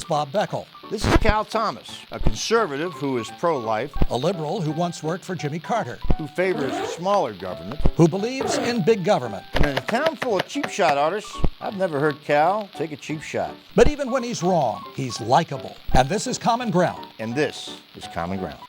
Bob Beckel, This is Cal Thomas, a conservative who is pro-life, a liberal who once worked for Jimmy Carter, who favors smaller government, who believes in big government. and in a town full of cheap shot artists, I've never heard Cal take a cheap shot. But even when he's wrong, he's likable. And this is Common Ground. And this is Common Ground.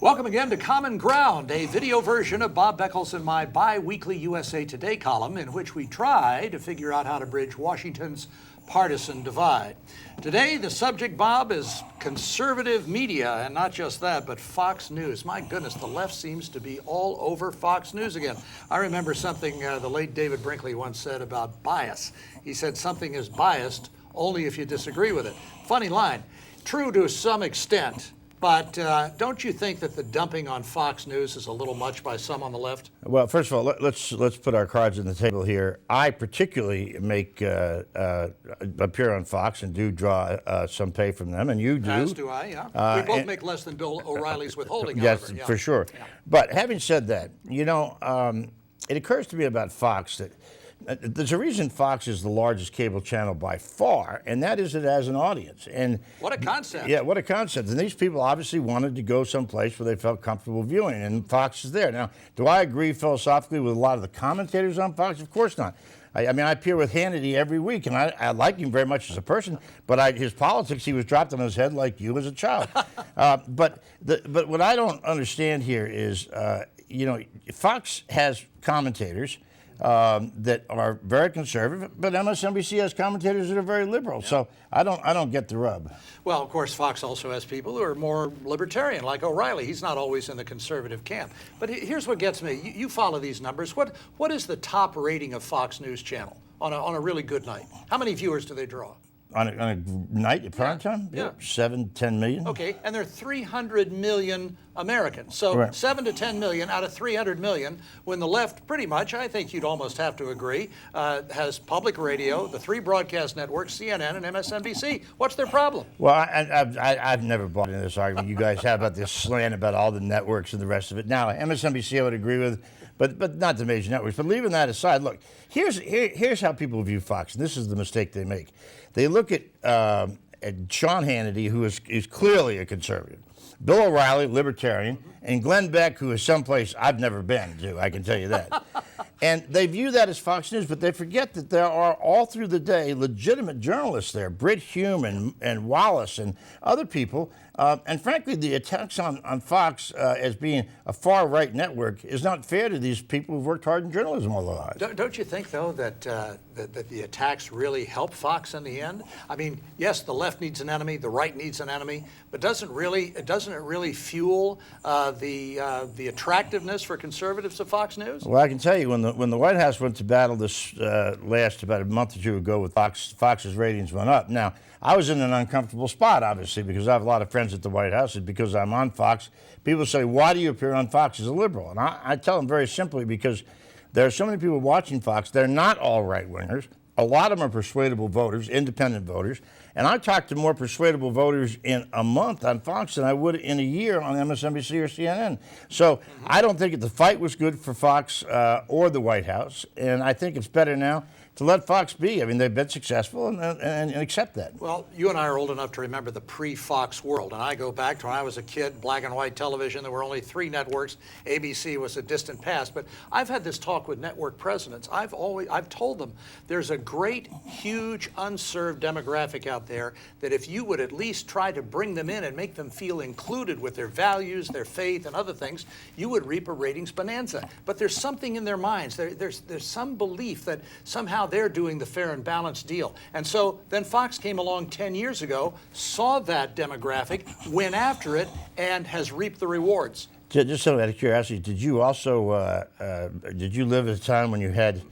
Welcome again to Common Ground, a video version of Bob Beckel's and my bi-weekly USA Today column in which we try to figure out how to bridge Washington's partisan divide. Today, the subject, Bob, is conservative media, and not just that, but Fox News. My goodness, the left seems to be all over Fox News again. I remember something the late David Brinkley once said about bias. He said something is biased only if you disagree with it. Funny line. True to some extent. But don't you think that the dumping on Fox News is a little much by some on the left? Well, first of all, let's put our cards on the table here. I particularly appear on Fox and do draw some pay from them, and you do. As do I, yeah. We both make less than Bill O'Reilly's withholding, yes, however. Yeah. for sure. Yeah. But having said that, it occurs to me about Fox that there's a reason Fox is the largest cable channel by far, and that is it has an audience. And what a concept. Yeah, what a concept. And these people obviously wanted to go someplace where they felt comfortable viewing, and Fox is there. Now, do I agree philosophically with a lot of the commentators on Fox? Of course not. I appear with Hannity every week, and I like him very much as a person, but his politics, he was dropped on his head like you as a child. But what I don't understand here is, Fox has commentators that are very conservative, but MSNBC has commentators that are very liberal. Yeah. So I don't get the rub. Well, of course, Fox also has people who are more libertarian, like O'Reilly. He's not always in the conservative camp. But here's what gets me. You follow these numbers. What is the top rating of Fox News Channel on a really good night? How many viewers do they draw? On a night at prime time? Yeah. 7, 10 million. Okay, and there are 300 million Americans. So right. 7 to 10 million out of 300 million, when the left pretty much, I think you'd almost have to agree, has public radio, the 3 broadcast networks, CNN and MSNBC. What's their problem? Well, I've never bought into this argument you guys have about this slant about all the networks and the rest of it. Now, MSNBC I would agree with, but not the major networks. But leaving that aside, look, here's how people view Fox, and this is the mistake they make. They look at Sean Hannity, who is clearly a conservative, Bill O'Reilly, libertarian, and Glenn Beck, who is someplace I've never been to, I can tell you that. And they view that as Fox News, but they forget that there are all through the day legitimate journalists there, Brit Hume and Wallace and other people. And frankly, the attacks on Fox as being a far-right network is not fair to these people who've worked hard in journalism all their lives. Don't you think, though, that the attacks really help Fox in the end? I mean, yes, the left needs an enemy, the right needs an enemy, but doesn't it really fuel the attractiveness for conservatives of Fox News? Well, I can tell you, when the White House went to battle this last about a month or two ago with Fox's ratings went up. Now, I was in an uncomfortable spot, obviously, because I have a lot of friends at the White House, and because I'm on Fox. People say, why do you appear on Fox as a liberal? And I tell them very simply, because there are so many people watching Fox. They're not all right-wingers. A lot of them are persuadable voters, independent voters. And I talk to more persuadable voters in a month on Fox than I would in a year on MSNBC or CNN. So I don't think the fight was good for Fox or the White House. And I think it's better now to let Fox be. I mean, they've been successful and accept that. Well, you and I are old enough to remember the pre-Fox world, and I go back to when I was a kid, black and white television. There were only 3 networks. ABC was a distant past. But I've had this talk with network presidents. I've told them there's a great, huge, unserved demographic out there that if you would at least try to bring them in and make them feel included with their values, their faith, and other things, you would reap a ratings bonanza. But there's something in their minds. There's some belief that somehow they're doing the fair and balanced deal. And so then Fox came along 10 years ago, saw that demographic, went after it, and has reaped the rewards. Just out of curiosity, did you also, did you live at a time when you had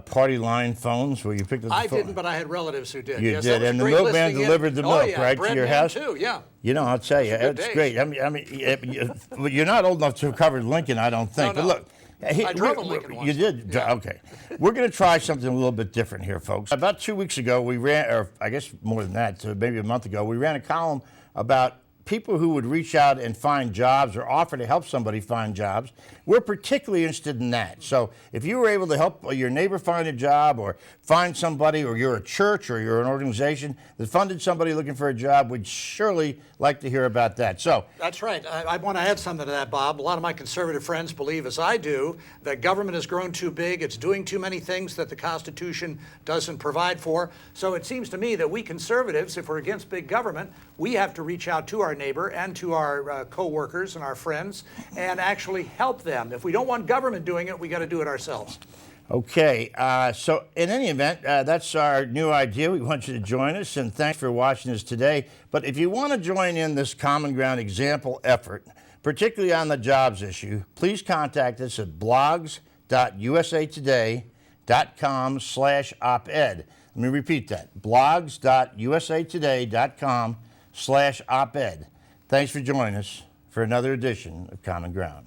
party line phones where you picked up the phone? I didn't, but I had relatives who did. You yes, did, and the milkman delivered the milk, right, to your house? Too, yeah. You know, I'll tell you, it's great. I mean, you're not old enough to have covered Lincoln, I don't think. No. But look, I drove a Lincoln once. You did? Yeah. Okay. We're going to try something a little bit different here, folks. About 2 weeks ago, we ran, or I guess more than that, so maybe a month ago, we ran a column about people who would reach out and find jobs or offer to help somebody find jobs. We're particularly interested in that. So if you were able to help your neighbor find a job or find somebody, or you're a church or you're an organization that funded somebody looking for a job, we'd surely like to hear about that. So That's right. I want to add something to that, Bob. A lot of my conservative friends believe, as I do, that government has grown too big. It's doing too many things that the Constitution doesn't provide for. So it seems to me that we conservatives, if we're against big government, we have to reach out to our neighbor and to our co-workers and our friends and actually help them. If we don't want government doing it, we got to do it ourselves. Okay, so in any event, that's our new idea. We want you to join us, and thanks for watching us today. But if you want to join in this Common Ground example effort, particularly on the jobs issue, please contact us at blogs.usatoday.com/op-ed. Let me repeat that, blogs.usatoday.com/op-ed. Thanks for joining us for another edition of Common Ground.